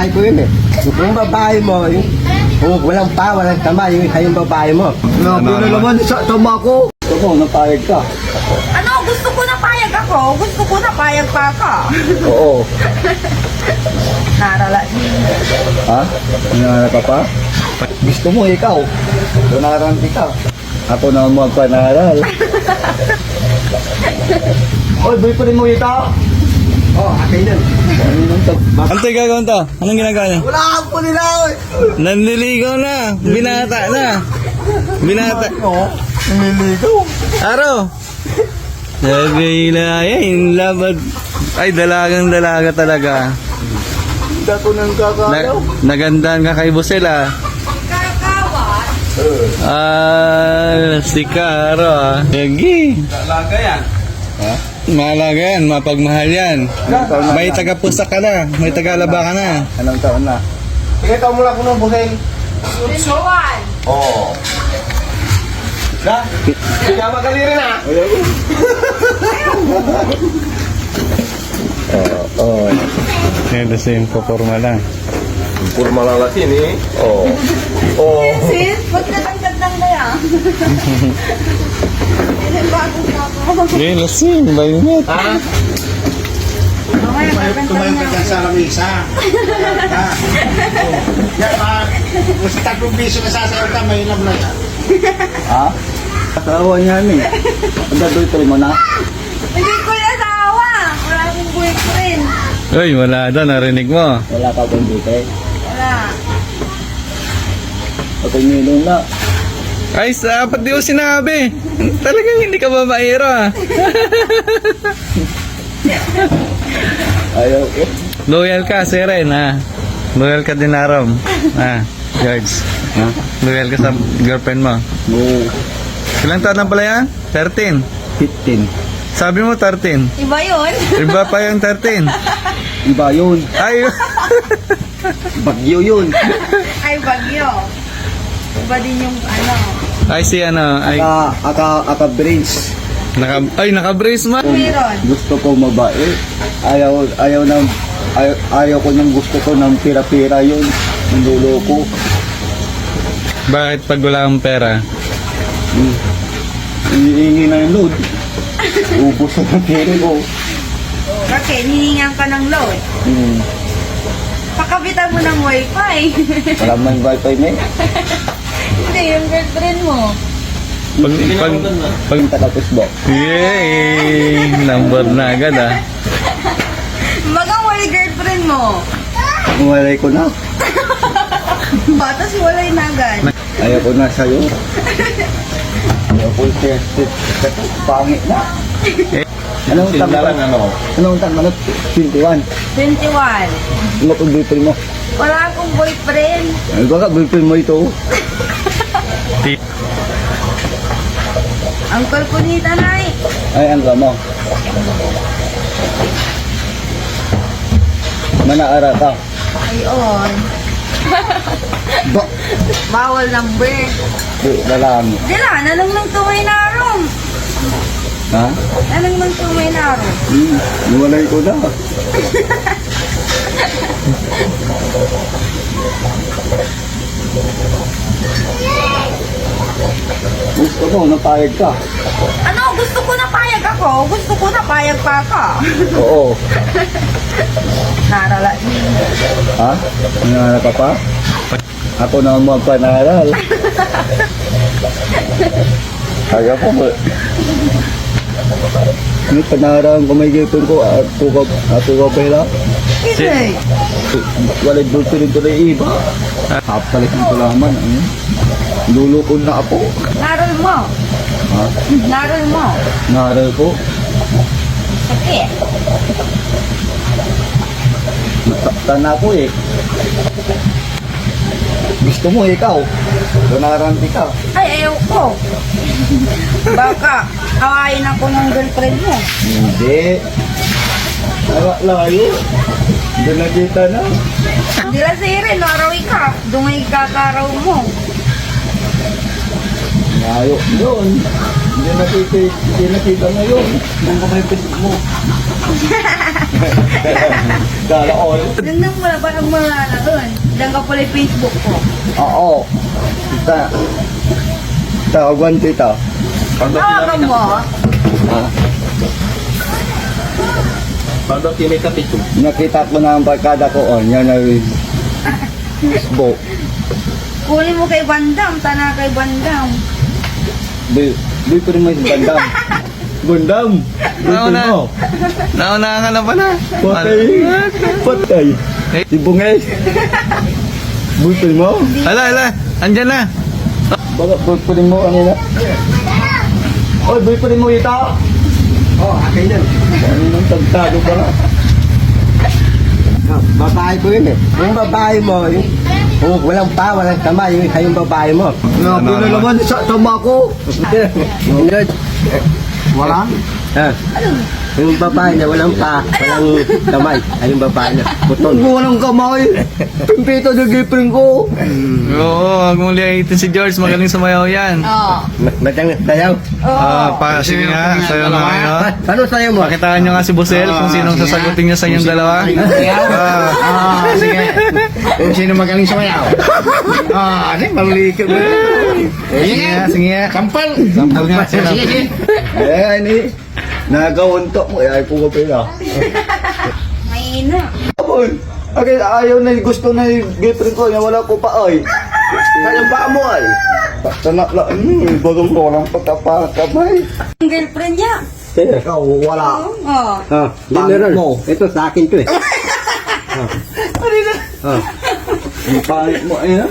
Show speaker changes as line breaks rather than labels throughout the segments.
babae ko yun eh. Yung babae mo, walang pa, walang tama, yung babae mo.
Grabe na naman sa tama ko.
Gusto mo, napayag ka.
Ano? Gusto ko na payag ako. Gusto ko na payag pa ka.
Oo.
Narala.
Ha? Nangarap ka pa? Gusto mo, ikaw. Nangarap ka. Ako na magpanaral.
Oy, boy pa rin mo ito.
Oh, akin yun.
Ano tayo gagawin to? Anong ginagawa niya?
Wala kang pulilaw.
Nandiligaw na. Binata na. Binata.
Nililigaw.
Araw. Sabi na yan. Labad. Ay, dalagang dalaga talaga.
Dato ng kakalaw.
Nagandaan ka kay Busel
Kakawat.
Si Caro Sige.
Talaga yan. Ha?
Mahalaga yan. Mapagmahal yan. May taga-pusa ka na. May taga-laba ka na.
Anong taon na? Sige, ikaw mula ko ng buseng.
Bensuan.
Oo. Na? Hindi ka magali rin ha? Oo.
Yan, the same forma lang.
Purma lang natin eh. Oo. Oo.
Sis, ba't natangkad lang kaya? Yan ang bagong ako.
Yan, lasing. Bayunit.
Ha?
Tumayo ka dyan sa lamisa. Ha? Yan ba? Kung sa 3 piso na sasayaw ka, may ilam na yan.
Ha? Asawa niya eh. Ang dadultry mo na?
Hindi ko yung asawa. Wala akong boyfriend.
Uy, wala daw. Narinig mo.
Wala ka bang dito?
Wala.
Patingin na.
Ay, dapat di ko sinabi. Talagang hindi ka babaero
Ayaw ko.
Loyal ka, Seren Loyal ka din Aram. George.
Ha?
Loyal ka sa girlfriend mo.
No.
Ilang taon na pala yan? 13.
15.
Sabi mo 13.
Iba yun?
Iba pa yung 13.
Iba yun.
Ay,
Bagyo yun.
Ay, bagyo. Iba din yung ano.
ay si ay,
Aka brains.
naka-brace man.
Meron.
Gusto ko mabae. Ayaw ko nang gusto ko ng pira-pira yun. Nanduloko.
Bakit pag wala kang pera?
Hinihingi na yung load. Ubus na ng pera ko.
Okay, hihingan ka ng load. Pakabitan mo ng wifi.
Wala man wifi na eh.
Hindi, yung girlfriend mo.
Pag
Taga-Facebook.
yay! Number na agad
Bagang wala girlfriend mo.
Walay ko na.
Batas wala yung agad.
Ayaw ko na sa'yo. Ayaw ko tested. Pangit na. Anong tag mo? Anong tag mo? 21.
21.
Ano kung boyfriend mo?
Wala akong boyfriend.
Ano ba ka boyfriend mo ito?
Uncle ko ni Tanay.
Ay, ang mo. Manaara ka.
Ayon.
Ba?
Bawal number.
Dalang.
Dila, nanang nang tumay na arom.
Ha?
Nanang nang tumay na arom.
Niwalay ko na. Gusto mo, napayag ka.
Ano? Gusto ko na payag ako. Gusto ko na payag pa ka.
Oo.
Narala.
Ha? Nangarap ka pa? Ako na magpanaral. Kaya ko ba? Ano panaral ko may gipin ko at ako pera?
Hindi.
Walay dulce rin tuloy iba. Kapalit ng kulaman. Ano? Lulukod na ako.
Naral mo.
Ha?
Naral mo.
Naral ko.
Sakit.
Nasaktan ako eh. Gusto mo ikaw. Donaranti ka.
Ay, ayaw ko. Baka, kawain ako ng girlfriend mo.
Hindi. Layo. Doon nakita na.
Hindi lang sirin, arawi ka. Dungay ka karaw mo.
Ngayon, yun. Hindi nakita ngayon. Nang kamay Facebook mo. Kala all.
Nang wala ba ang mga doon? Diyan ka pala yung Facebook ko.
Oo. Tawagan kita.
Tawagan mo?
Ah,
Pagdaw tinay kapito.
nakita ko na ang barkada ko on. Yan ay Facebook.
Kunin mo kay Bandam, tana kay Bandam.
Di ko rin may bandam. Bandam!
Nauna. Naunahan ka na pala.
Patay. Si Bungay. Butoy mo?
Ala. Andyan na.
Baka butoy mo kanina. Oy, butoy mo ito.
Oh, akin yan.
Ano nang tagtado ka na?
Babae ko yun eh. Yung babae mo, walang pa, walang kamay, yung babae mo.
Grabe na naman sa tama ko.
Wala?
Ah, yung babae na walang pa, walang kamay, ay yung babae na putol.
Huwag mo walang kamay. Pimpito na gipring ko.
Oo, huwag mong liitin si George. Magaling sumayaw yan.
Oo.
Madang sayaw.
Sige nga, sayo na kayo.
Paano sayaw mo?
Pakitaan nyo nga si Busel kung sinong sasagutin niya sa inyong dalawa.
Sige. Kung sino magaling sumayaw. Ano, malikot mo.
Sige nga.
Sampal.
Sampal nga.
Sige.
Eh, ini. Nagawuntok mo. Ay, po ka pala.
Mahina.
Kapon. Okay, ayaw na gusto na yung gipring ko. Wala ko pa ay. Kaya ba mo ay? Tanak lang. Bagang ko walang pagkapakamay.
Ang girlfriend niya.
Ikaw, wala.
Oo.
Ah,
Pangit
meron.
mo.
Ito sa akin to eh.
Ang pangit mo. Ayun.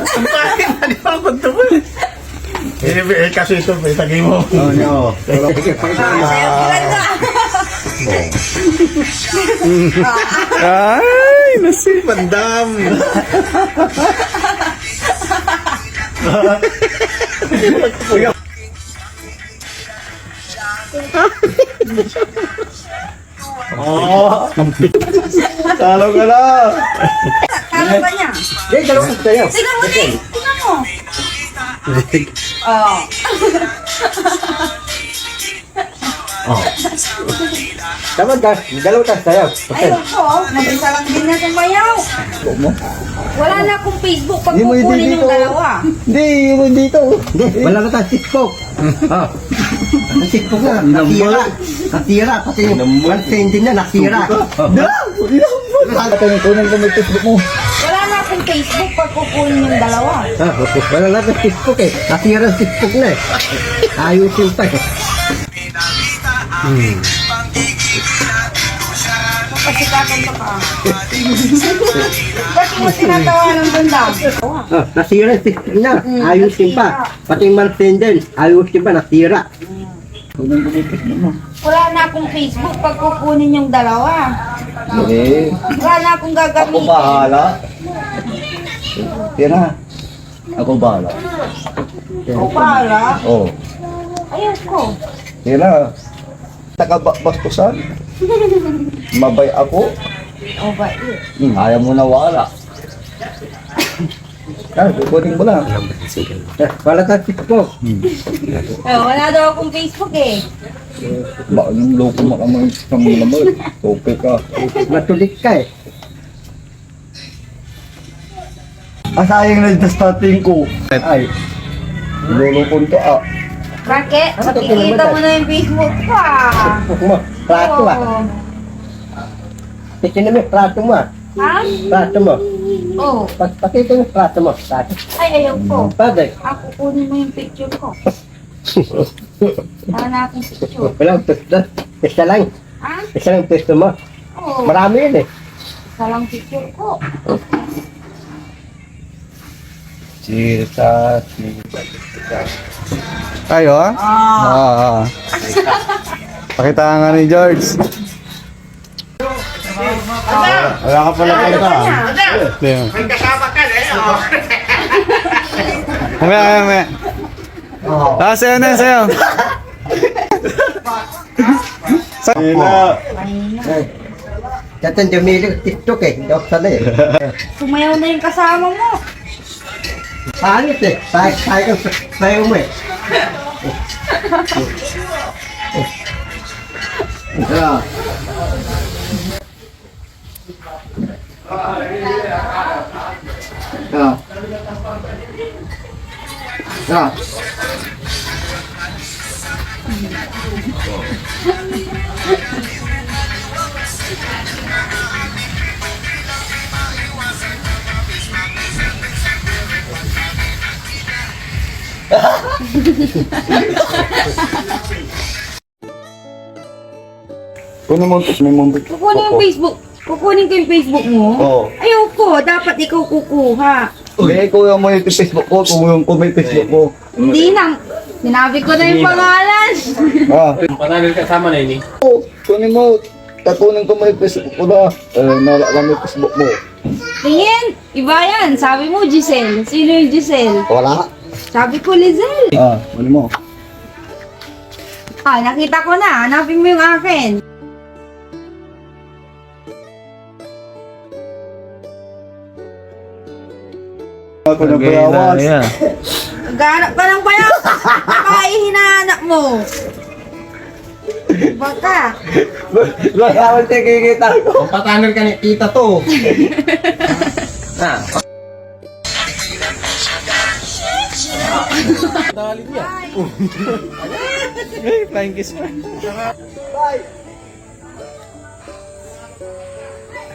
Kasi ito, itagay mo.
Oh, no.
Sa'yo maganda.
Ay, nasi.
Bandam.
Oh. Talo ka na.
Kala ba niya?
Hindi, dalawang sayaw.
Tingnan mo din. Tingnan mo. Oo.
Dapat ka, dalawang ka sayaw.
Ayoko. Mag-isa lang din na sumayaw.
Mo.
Wala na akong Facebook pag
Hindi mo
kukunin
dito.
yung dalawa.
Hindi, yun dito.
Hindi, wala na tayo sikpok. Ah. Ang sikpok na, nasira. Nasira, pati yung one na nasira.
No! Tunan ko may Facebook mo.
Wala na akong Facebook pag kukunin yung dalawa.
Ah, wala na tayo sikpok eh. Nasira ang sikpok na eh. Ayusin pa eh.
Pasikatan ka pa. Ba't mo tinatawa ng ganda?
Ah, nasira ang sikpok na. Ayusin pa. Pati yung one din, ayusin pa, nasira.
Tunan ko may Facebook mo.
Wala na akong Facebook pag kukunin yung dalawa.
Eh,
Wala na akong
ako
gagamitin.
bahala. Tira. Ako bahala.
O para.
Oh.
Ayoko.
Tira. Taga-bastusan. Mabay ako.
O ba?
Ayaw mo na wala. Kukunin mo lang.
Wala tayo sikpok.
Wala daw akong Facebook eh.
Ba, yung loko makamay sa mga naman. Okay ka.
Matulik ka eh.
Sayang na yung starting ko. Ay. Lulukon ka ah.
Bakit? Makikita mo na yung Facebook ko ah.
Sikpok mo. Plato ah.
Oo.
Tikin mo yung plato mo ah.
Ha?
Plato mo.
Oo.
Pakita mo yung plato mo. Plato.
Ay, ayoko.
Bagay.
Ako kunin mo yung picture ko. Wala na akong picture.
Walang pwesto. Isa lang.
Ha?
Isa lang pwesto mo.
Oo.
Marami yun eh.
Isa lang picture ko.
Chita.
Tayo, ha? Ah. Pakitaan nga ni George.
Wala ka pala kanta.
May
kasama ka eh.
Mamaya. Sayo na, sayo.
Sina.
Datan Jamili, TikTok eh. Hindi ako sanay eh.
Sumayaw na yung kasama mo.
Pangit eh. Tayo mo eh.
Ito. Ito. Ito. Kunin mo, may mundo.
Kukunin yung Facebook. Kukunin ko yung Facebook mo?
Oo.
Ayoko, dapat ikaw kukuha.
Hindi ko yung may Facebook ko, kung may Facebook ko.
Hindi na. Sinabi ko na yung pangalan.
Ah.
Pangalan kasama na ini.
Kunin mo, takunin ko may Facebook ko na. Nala ka may Facebook mo.
Tingin, iba yan. Sabi mo, Giselle. Sino yung Giselle?
Wala.
Sabi ko, Lizelle.
Ah, kunin mo.
Ah, nakita ko na. Hanapin mo yung akin.
Ako na bayawas.
Naghanap ka ng bayaw. Baka hinahanap mo. Baka.
Bayawan tayo kikita ko.
Patanan ka ni kita to.
Flying kiss pa.